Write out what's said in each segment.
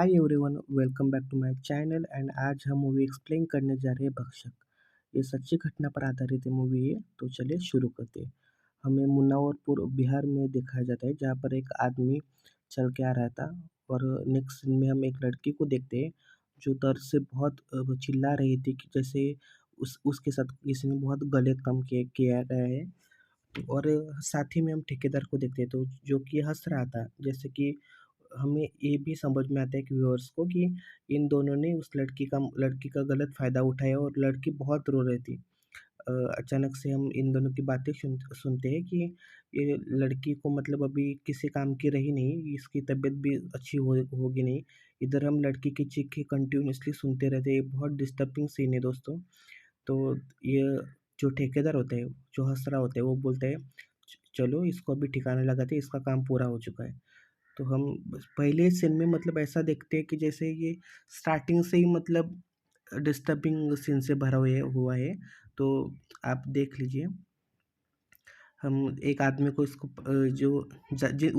Hi everyone, welcome back to my channel and आज हम movie explain करने जा रहे हैं भक्षक। ये सच्ची घटना पर आधारित है मूवी है, तो चलिए शुरू करते हैं। हमें मुन्नावरपुर बिहार में दिखाया जाता है जहाँ पर एक आदमी चल के आ रहा था और नेक्स्ट सीन में हम एक लड़की को देखते हैं जो दर्द से बहुत चिल्ला रही थी कि जैसे उसके साथ किसी ने बहुत गलत काम किया गया है। और साथ ही में हम ठेकेदार को देखते हैं तो जो कि हँस रहा था, जैसे कि हमें ये भी समझ में आता है कि व्यूअर्स को कि इन दोनों ने उस लड़की का गलत फ़ायदा उठाया और लड़की बहुत रो रही थी। अचानक से हम इन दोनों की बातें सुनते हैं कि ये लड़की को मतलब अभी किसी काम की रही नहीं, इसकी तबीयत भी अच्छी होगी नहीं। इधर हम लड़की की चीखें कंटिन्यूअसली सुनते रहते हैं, ये बहुत डिस्टर्बिंग सीन है दोस्तों। तो ये जो ठेकेदार होता है, जो हँस रहा होता है, वो बोलता है, चलो इसको अभी ठिकाने लगाते हैं, इसका काम पूरा हो चुका है।" तो हम बस पहले सीन में मतलब ऐसा देखते हैं कि जैसे ये स्टार्टिंग से ही मतलब डिस्टर्बिंग सीन से भरा हुआ है। तो आप देख लीजिए। हम एक आदमी को इसको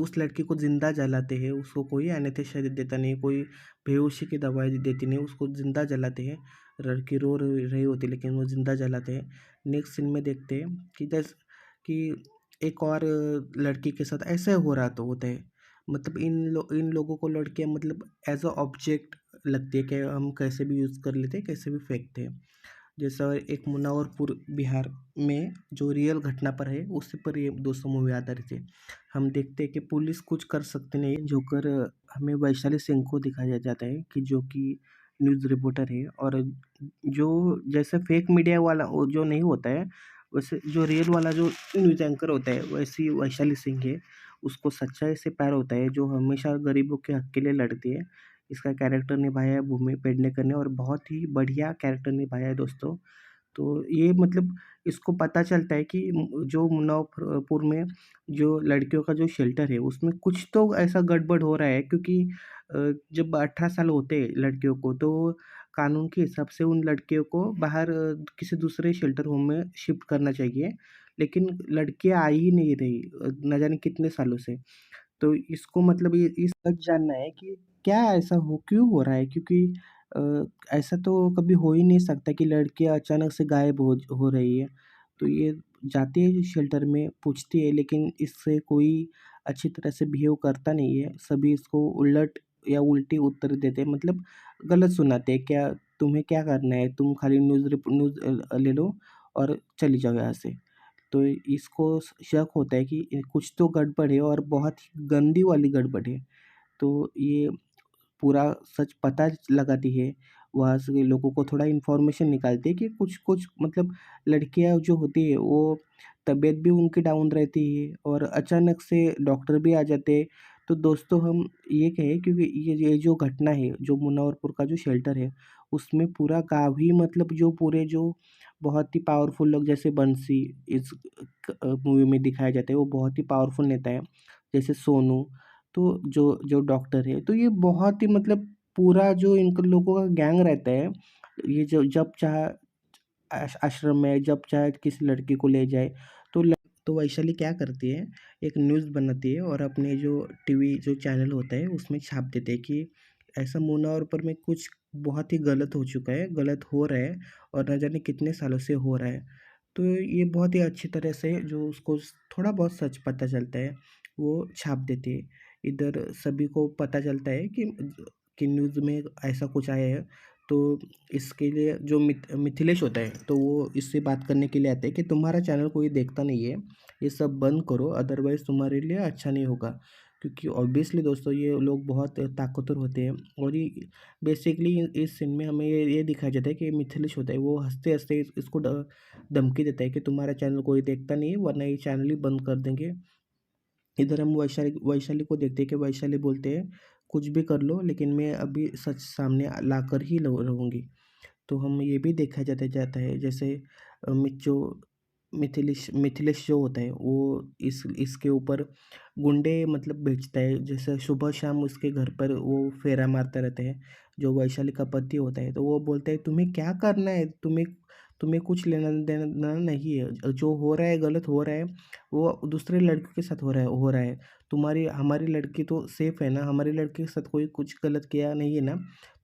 उस लड़की को जिंदा जलाते हैं, उसको कोई एनेस्थीसिया देता नहीं, कोई बेहोशी की दवाई देती नहीं, उसको जिंदा जलाते हैं। लड़की रो रही होती है लेकिन वो जिंदा जलाते हैं। नेक्स्ट सीन में देखते हैं कि कि एक और लड़की के साथ ऐसा हो रहा तो होता है। मतलब इन लोगों को लड़कियां मतलब एज अ ऑब्जेक्ट लगती है कि हम कैसे भी यूज़ कर लेते हैं, कैसे भी फेंकते हैं। जैसा एक मुनावरपुर बिहार में जो रियल घटना पर है, उसी पर ये 200 मूवी आधारित है। हम देखते हैं कि पुलिस कुछ कर सकते नहीं, जोकर हमें वैशाली सिंह को दिखाया जाता है कि जो कि न्यूज़ रिपोर्टर है। और जो जैसे फेक मीडिया वाला वो जो नहीं होता है, वैसे जो रियल वाला जो न्यूज़ एंकर होता है, वैसी वैशाली सिंह है। उसको सच्चाई से प्यार होता है, जो हमेशा गरीबों के हक के लिए लड़ती है। इसका कैरेक्टर निभाया है भूमि पेडनेकर ने और बहुत ही बढ़िया कैरेक्टर निभाया है दोस्तों। तो ये मतलब इसको पता चलता है कि जो मुन्नाफरपुर में जो लड़कियों का जो शेल्टर है, उसमें कुछ तो ऐसा गड़बड़ हो रहा है, क्योंकि जब 18 साल होते हैं लड़कियों को, तो कानून के हिसाब से उन लड़कियों को बाहर किसी दूसरे शेल्टर होम में शिफ्ट करना चाहिए। लेकिन लड़कियाँ आ ही नहीं रही न जाने कितने सालों से। तो इसको मतलब ये सच जानना है कि क्या ऐसा क्यों हो रहा है? क्योंकि ऐसा तो कभी हो ही नहीं सकता कि लड़कियाँ अचानक से गायब हो रही है। तो ये जाती है शेल्टर में, पूछती है, लेकिन इससे कोई अच्छी तरह से बिहेव करता नहीं है। सभी इसको उलट या उल्टी उत्तर देते हैं, मतलब गलत सुनाते हैं। क्या तुम्हें क्या करना है? तुम खाली न्यूज़ ले लो और चली जाओ यहाँ से। तो इसको शक होता है कि कुछ तो गड़बड़ है और बहुत ही गंदी वाली गड़बड़ है। तो ये पूरा सच पता लगाती है, वहाँ से लोगों को थोड़ा इन्फॉर्मेशन निकालती है कि कुछ-कुछ मतलब लड़कियाँ जो होती है वो तबीयत भी उनकी डाउन रहती है और अचानक से डॉक्टर भी आ जाते हैं। तो दोस्तों हम ये कहें, क्योंकि ये जो घटना है, जो मुन्नावरपुर का जो शेल्टर है, उसमें पूरा गाँव ही मतलब जो पूरे जो बहुत ही पावरफुल लोग, जैसे बंसी इस मूवी में दिखाया जाता है, वो बहुत ही पावरफुल नेता है, जैसे सोनू। तो जो जो डॉक्टर है, तो ये बहुत ही मतलब पूरा जो इन लोगों का गैंग रहता है, ये जो जब चाहे आश्रम में जब चाहे किसी लड़की को ले जाए। तो वैशाली क्या करती है, एक न्यूज़ बनाती है और अपने जो टीवी जो चैनल होता है उसमें छाप देते हैं कि ऐसा मुन्ना और पर में कुछ बहुत ही गलत हो चुका है, गलत हो रहा है और न जाने कितने सालों से हो रहा है। तो ये बहुत ही अच्छी तरह से जो उसको थोड़ा बहुत सच पता चलता है, वो छाप देती है। इधर सभी को पता चलता है कि न्यूज़ में ऐसा कुछ आया है। तो इसके लिए जो मिथिलेश होता है, तो वो इससे बात करने के लिए आता है कि तुम्हारा चैनल कोई देखता नहीं है, ये सब बंद करो, अदरवाइज़ तुम्हारे लिए अच्छा नहीं होगा। क्योंकि ऑब्वियसली दोस्तों ये लोग बहुत ताकतवर होते हैं। और ये बेसिकली इस सीन में हमें ये दिखाया जाता है कि मिथिलेश होता है, वो हँसते-हँसते इसको धमकी देता है कि तुम्हारा चैनल कोई देखता नहीं है, वरना ये चैनल ही बंद कर देंगे। इधर हम वैशाली वैशाली को देखते हैं कि वैशाली बोलते हैं, कुछ भी कर लो लेकिन मैं अभी सच सामने लाकर ही रहूँगी। तो हम ये भी देखा जाता है, जैसे जो मिथिलेश जो होता है, वो इसके ऊपर गुंडे मतलब भेजता है, जैसे सुबह शाम उसके घर पर वो फेरा मारता रहता है, जो वैशाली का पति होता है। तो वो बोलता है, तुम्हें क्या करना है? तुम्हें कुछ लेना देना नहीं है, जो हो रहा है गलत हो रहा है, वो दूसरे लड़कियों के साथ हो रहा है। तुम्हारी हमारी लड़की तो सेफ है ना, हमारी लड़की के साथ कोई कुछ गलत किया नहीं है ना।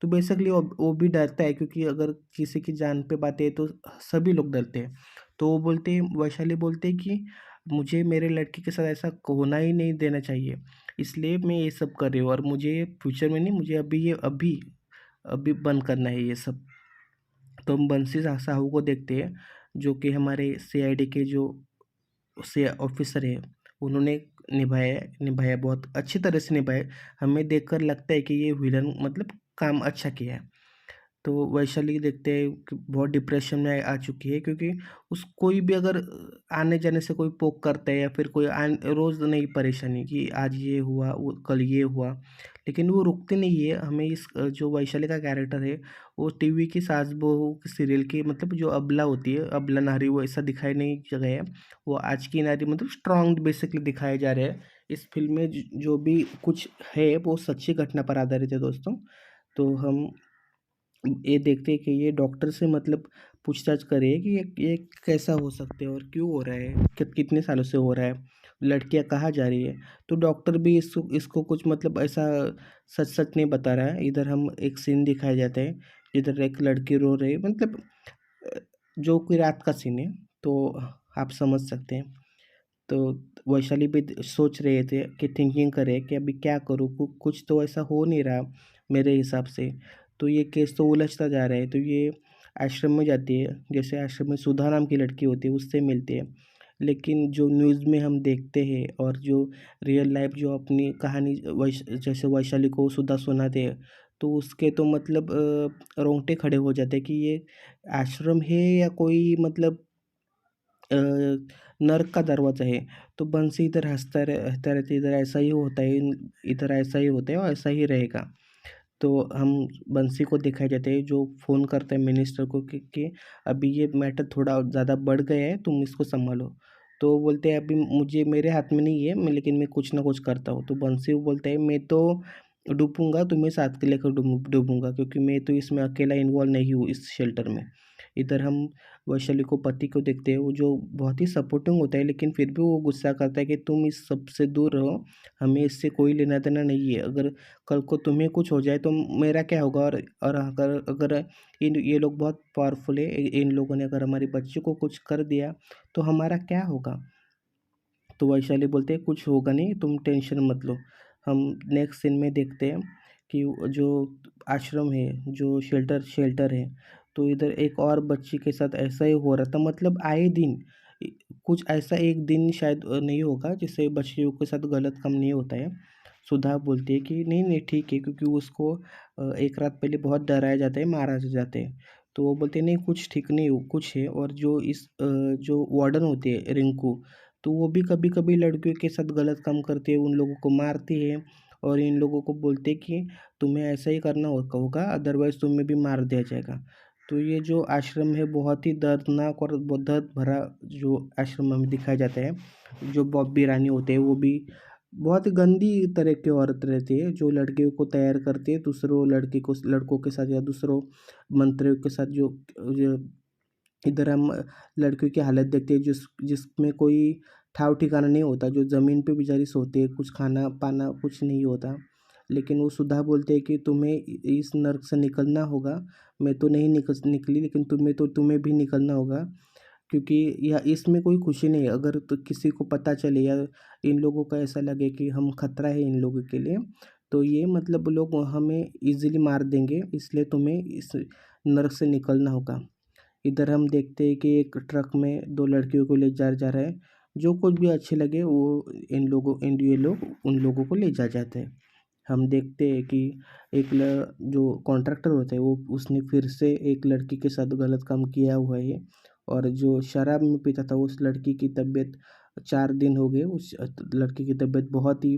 तो बेसिकली वो भी डरता है, क्योंकि अगर किसी की जान पे बात है तो सभी लोग डरते हैं। तो वो बोलते हैं, वैशाली बोलते हैं कि मुझे मेरे लड़की के साथ ऐसा होना ही नहीं देना चाहिए, इसलिए मैं ये सब कर रही हूँ, और मुझे फ्यूचर में नहीं, मुझे अभी अभी बंद करना है ये सब। तो हम बंसी साहू को देखते हैं, जो कि हमारे सीआईडी के जो से ऑफिसर है, उन्होंने निभाया निभाया, बहुत अच्छी तरह से निभाया। हमें देखकर लगता है कि ये विलन मतलब काम अच्छा किया है। तो वैशाली देखते हैं कि बहुत डिप्रेशन में आ चुकी है, क्योंकि उस कोई भी अगर आने जाने से कोई पोक करता है, या फिर कोई रोज़ नई परेशानी कि आज ये हुआ, वो कल ये हुआ, लेकिन वो रुकती नहीं है। हमें इस जो वैशाली का कैरेक्टर है, वो टीवी की सास बहू सीरियल की मतलब जो अबला होती है, अबला नारी, वो ऐसा दिखाई नहीं गया है। वो आज की नारी मतलब स्ट्रांग बेसिकली दिखाए जा रहे हैं। इस फिल्म में जो भी कुछ है वो सच्ची घटना पर आधारित है दोस्तों। तो हम ये देखते हैं कि ये डॉक्टर से मतलब पूछताछ करे कि ये कैसा हो सकता है और क्यों हो रहा है, कितने सालों से हो रहा है, लड़कियां कहाँ जा रही है। तो डॉक्टर भी इसको इसको कुछ मतलब ऐसा सच सच नहीं बता रहा है। इधर हम एक सीन दिखाया जाता है, इधर एक लड़की रो रही है, मतलब अ, जो कि रात का सीन है, तो आप समझ सकते हैं। तो वैशाली भी सोच रहे थे कि थिंकिंग करे कि अभी क्या करूँ, कुछ तो ऐसा हो नहीं रहा मेरे हिसाब से। तो ये केस तो उलझता जा रहा है, तो ये आश्रम में जाती है, जैसे आश्रम में सुधा नाम की लड़की होती है, उससे मिलती है। लेकिन जो न्यूज़ में हम देखते हैं और जो रियल लाइफ जो अपनी कहानी जैसे वैशाली को सुधा सुनाते हैं, तो उसके तो मतलब रोंगटे खड़े हो जाते हैं कि ये आश्रम है या कोई मतलब अ, नर्क का दरवाज़ा है। तो बंसी इधर हँसता रहता है, इधर ऐसा ही होता है, इधर ऐसा ही होता है और ऐसा ही रहेगा। तो हम बंसी को दिखाए जाते हैं जो फ़ोन करता है मिनिस्टर को कि अभी ये मैटर थोड़ा ज़्यादा बढ़ गया है, तुम इसको सँभालो। तो वो बोलते हैं अभी मुझे मेरे हाथ में नहीं है, लेकिन मैं कुछ ना कुछ करता हूँ। तो बंसी वो बोलता है मैं तो डूबूँगा, तुम्हें साथ के लेकर डूबूँगा, क्योंकि मैं तो इसमें अकेला इन्वॉल्व नहीं हूँ इस शेल्टर में। इधर हम वैशाली को पति को देखते हैं, वो जो बहुत ही सपोर्टिंग होता है, लेकिन फिर भी वो गुस्सा करता है कि तुम इस सब से दूर रहो, हमें इससे कोई लेना-देना नहीं है। अगर कल को तुम्हें कुछ हो जाए तो मेरा क्या होगा, और अगर अगर इन ये लोग बहुत पावरफुल है, इन लोगों ने अगर हमारे बच्चे को कुछ कर दिया तो हमारा क्या होगा। तो वैशाली बोलते हैं कुछ होगा नहीं, तुम टेंशन मत लो। हम नेक्स्ट सीन में देखते हैं कि जो आश्रम है, जो शेल्टर है, तो इधर एक और बच्ची के साथ ऐसा ही हो रहा था, मतलब आए दिन कुछ ऐसा एक दिन शायद नहीं होगा जिससे बच्चियों के साथ गलत काम नहीं होता है। सुधा बोलती है कि नहीं नहीं ठीक है, क्योंकि उसको एक रात पहले बहुत डराया जाता है, मारा जाता है। तो वो बोलते हैं नहीं कुछ ठीक नहीं हो, कुछ है। और जो जो वार्डन होती है रिंकू, तो वो भी कभी-कभी लड़कियों के साथ गलत काम करती है, उन लोगों को मारती है, और इन लोगों को बोलते हैं कि तुम्हें ऐसा ही करना होगा, अदरवाइज़ तुम्हें भी मार दिया जाएगा। तो ये जो आश्रम है बहुत ही दर्दनाक और बहुत दर्द भरा जो आश्रम हमें दिखाया जाता है। जो बॉबी रानी होते हैं वो भी बहुत ही गंदी तरह की औरत रहती है, जो लड़कियों को तैयार करती है दूसरों लड़की को लड़कों के साथ या दूसरों मंत्रियों के साथ। जो इधर हम लड़कियों की हालत देखते हैं जिसमें कोई ठाव ठिकाना नहीं होता, जो ज़मीन पे बेचारी सोती है, कुछ खाना-पाना कुछ नहीं होता। लेकिन वो सुधा बोलते हैं कि तुम्हें इस नर्क से निकलना होगा, मैं तो नहीं निकली, लेकिन तुम्हें भी निकलना होगा, क्योंकि यह इसमें कोई खुशी नहीं है। अगर तो किसी को पता चले या इन लोगों को ऐसा लगे कि हम खतरा है इन लोगों के लिए, तो ये मतलब लोग हमें ईज़िली मार देंगे, इसलिए तुम्हें इस नर्क से निकलना होगा। इधर हम देखते हैं कि एक ट्रक में 2 लड़कियों को ले जा रहा है, जो कुछ भी अच्छे लगे वो ये लोग उन लोगों को ले जाते हैं। हम देखते हैं कि एक जो कॉन्ट्रैक्टर होता है वो उसने फिर से एक लड़की के साथ गलत काम किया हुआ है, और जो शराब में पीता था उस लड़की की तबीयत 4 दिन हो गए, उस लड़की की तबीयत बहुत ही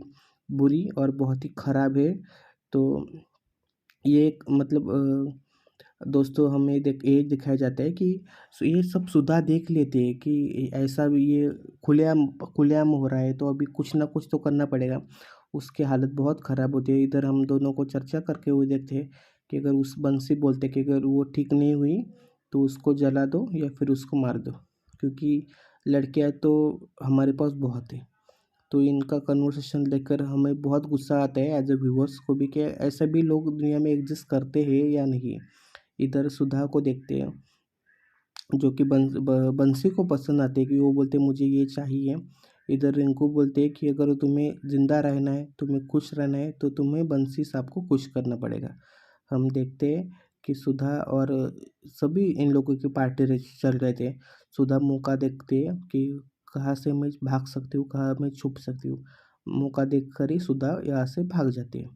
बुरी और बहुत ही ख़राब है। तो ये एक मतलब दोस्तों हमें ये दिखाया जाता है कि ये सब सुधा देख लेते हैं कि ऐसा भी ये खुलेआम खुलेआम हो रहा है, तो अभी कुछ ना कुछ तो करना पड़ेगा। उसकी हालत बहुत ख़राब होती है। इधर हम दोनों को चर्चा करके हुए देखते हैं कि अगर उस बंसी बोलते कि अगर वो ठीक नहीं हुई तो उसको जला दो या फिर उसको मार दो, क्योंकि लड़कियाँ तो हमारे पास बहुत है। तो इनका कन्वर्सेशन देखकर हमें बहुत गुस्सा आता है एज ए व्यूअर्स को भी, कि ऐसे भी लोग दुनिया में एग्जिस्ट करते हैं या नहीं। इधर सुधा को देखते हैं जो कि बंसी को पसंद आती है, कि वो बोलते मुझे ये चाहिए। इधर रिंकू बोलते हैं कि अगर तुम्हें ज़िंदा रहना है, तुम्हें खुश रहना है, तो तुम्हें बंसी साहब को खुश करना पड़ेगा। हम देखते हैं कि सुधा और सभी इन लोगों की पार्टी चल रहे थे। सुधा मौका देखते है कि कहाँ से मैं भाग सकती हूँ, कहाँ मैं छुप सकती हूँ। मौका देखकर ही सुधा यहाँ से भाग जाती है।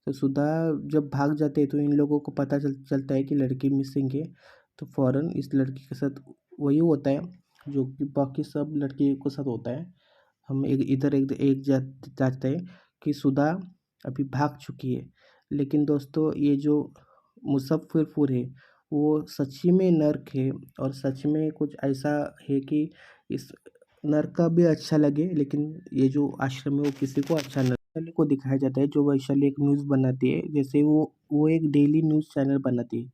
तो सुधा जब भाग जाते हैं तो इन लोगों को पता चलता है कि लड़की मिसिंग है। तो फ़ौरन इस लड़की के साथ वही होता है जो कि बाकी सब लड़कियों के साथ होता है। हम एक जाते हैं कि सुधा अभी भाग चुकी है। लेकिन दोस्तों, ये जो मुजफ्फरपुर है वो सच्ची में नर्क है, और सच में कुछ ऐसा है कि इस नर्क का भी अच्छा लगे, लेकिन ये जो आश्रम है वो किसी को अच्छा न वैशाली को दिखाया जाता है। जो वैशाली एक न्यूज़ बनाती है, जैसे वो एक डेली न्यूज़ चैनल बनाती है,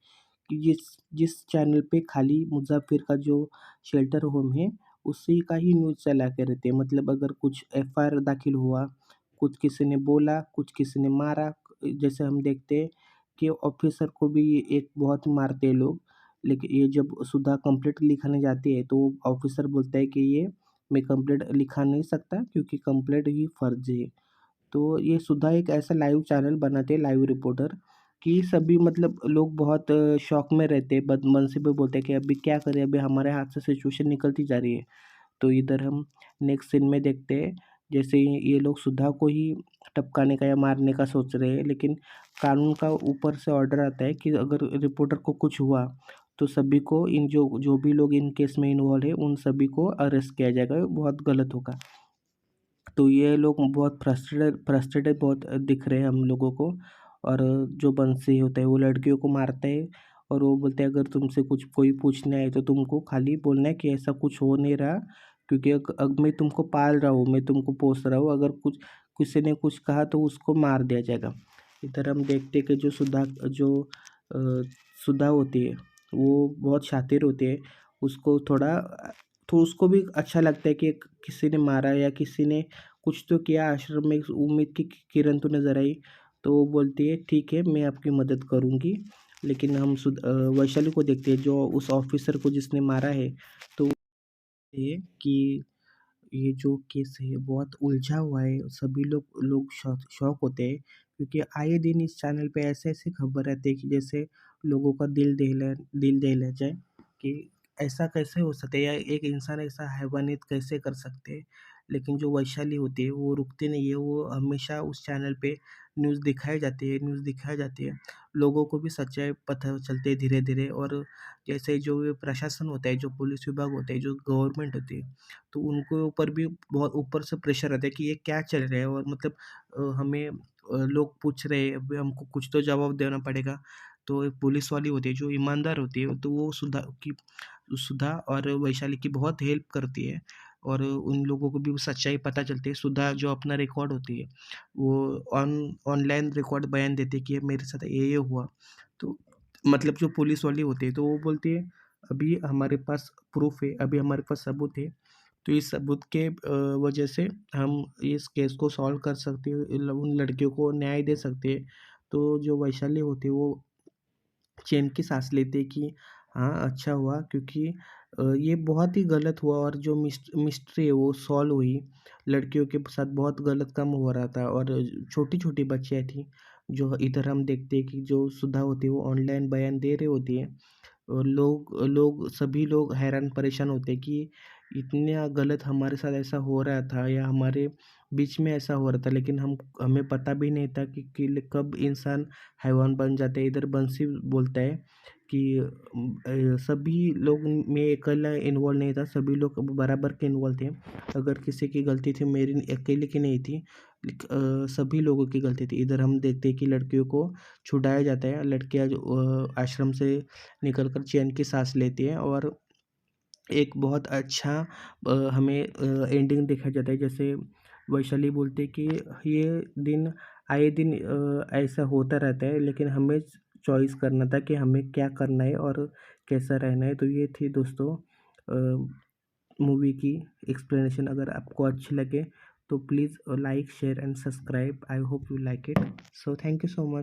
कि जिस जिस चैनल पे खाली मुज़ाफ़िर का जो शेल्टर होम है, उसी का ही न्यूज़ चलाते रहते हैं। मतलब अगर कुछ एफआईआर दाखिल हुआ, कुछ किसी ने बोला, कुछ किसी ने मारा, जैसे हम देखते हैं कि ऑफ़िसर को भी एक बहुत मारते हैं लोग। लेकिन ये जब सुधा कंप्लेंट लिखाने जाती है, तो ऑफ़िसर बोलता है कि ये मैं कंप्लेंट लिखा नहीं सकता, क्योंकि कंप्लेंट ही फ़र्ज़ है। तो ये सुधा एक ऐसा लाइव चैनल बनाते हैं, लाइव रिपोर्टर, कि सभी मतलब लोग बहुत शॉक में रहते हैं। बदमनसी पे बोलते हैं कि अभी क्या करें, अभी हमारे हाथ से सिचुएशन निकलती जा रही है। तो इधर हम नेक्स्ट सीन में देखते हैं, जैसे ये लोग सुधा को ही टपकाने का या मारने का सोच रहे हैं, लेकिन कानून का ऊपर से ऑर्डर आता है कि अगर रिपोर्टर को कुछ हुआ, तो सभी को इन जो जो भी लोग इन केस में इन्वॉल्व है, उन सभी को अरेस्ट किया जाएगा। ये बहुत गलत होगा। तो ये लोग बहुत फ्रस्ट्रेटेड बहुत दिख रहे हैं हम लोगों को। और जो बंसी होता है वो लड़कियों को मारता है, और वो बोलते हैं अगर तुमसे कुछ कोई पूछने आए तो तुमको खाली बोलना है कि ऐसा कुछ हो नहीं रहा, क्योंकि अब मैं तुमको पाल रहा हूँ, मैं तुमको पोस रहा हूँ। अगर कुछ किसी ने कुछ कहा तो उसको मार दिया जाएगा। इधर हम देखते हैं कि अ, सुधा होती है, वो बहुत शातिर होती है। उसको थोड़ा तो उसको भी अच्छा लगता है कि किसी ने मारा या किसी ने कुछ तो किया, आश्रम में एक उम्मीद की किरण तो नज़र आई। तो वो बोलती है ठीक है, मैं आपकी मदद करूँगी। लेकिन हम वैशाली को देखते हैं, जो उस ऑफिसर को जिसने मारा है। तो ये कि ये जो केस है बहुत उलझा हुआ है। सभी लोग शॉक होते हैं, क्योंकि आए दिन इस चैनल पे ऐसे-ऐसे खबर आती है कि जैसे लोगों का दिल दहला जाए, कि ऐसा कैसे हो सकता है, या एक इंसान ऐसा हैवानियत कैसे कर सकते हैं। लेकिन जो वैशाली होती है वो रुकती नहीं है, वो हमेशा उस चैनल पे न्यूज़ दिखाई जाती है। लोगों को भी सच्चाई पता चलती है धीरे-धीरे। और जैसे जो ये प्रशासन होता है, जो पुलिस विभाग होता है, जो गवर्नमेंट होती है, तो उनके ऊपर भी बहुत ऊपर से प्रेशर रहता है कि ये क्या चल रहा है। और मतलब हमें लोग पूछ रहे हैं, अभी हमको कुछ तो जवाब देना पड़ेगा। तो एक पुलिस वाली होती है जो ईमानदार होती है, तो वो सुधा और वैशाली की बहुत हेल्प करती है। और उन लोगों को भी सच्चाई पता चलती है। सुधा जो अपना रिकॉर्ड होती है, वो ऑनलाइन रिकॉर्ड बयान देती है कि ये मेरे साथ ये हुआ। तो मतलब जो पुलिस वाली होती है, तो वो बोलती है अभी हमारे पास प्रूफ है, अभी हमारे पास सबूत है। तो इस सबूत के वजह से हम इस केस को सॉल्व कर सकते हैं, उन लड़कियों को न्याय दे सकते हैं। तो जो वैशाली होती है वो चैन की सांस लेते हैं कि हाँ, अच्छा हुआ, क्योंकि ये बहुत ही गलत हुआ, और जो मिस्ट्री है वो सॉल्व हुई। लड़कियों के साथ बहुत गलत काम हो रहा था, और छोटी-छोटी बच्चियाँ थी। जो इधर हम देखते हैं कि जो सुधा होती है वो ऑनलाइन बयान दे रही होती है। सभी लोग हैरान परेशान होते हैं कि इतना गलत हमारे साथ ऐसा हो रहा था, या हमारे बीच में ऐसा हो रहा था, लेकिन हमें पता भी नहीं था कि कब इंसान हैवान बन जाता है। इधर बंसी बोलता है कि सभी लोग मैं अकेला इन्वॉल्व नहीं था, सभी लोग बराबर के इन्वॉल्व थे। अगर किसी की गलती थी, मेरी अकेले की नहीं थी। सभी लोगों की गलती थी। इधर हम देखते हैं कि लड़कियों को छुड़ाया जाता है। लड़कियां जो आश्रम से निकलकर चैन की सांस लेती है, और एक बहुत अच्छा हमें एंडिंग दिखाया जाता है। जैसे वैशाली बोलती है कि ये दिन आए दिन ऐसा होता रहता है, लेकिन हमें चॉइस करना था कि हमें क्या करना है और कैसा रहना है। तो ये थी दोस्तों मूवी की एक्सप्लेनेशन। अगर आपको अच्छी लगे तो please like share and subscribe. I hope you like it. So thank you so much.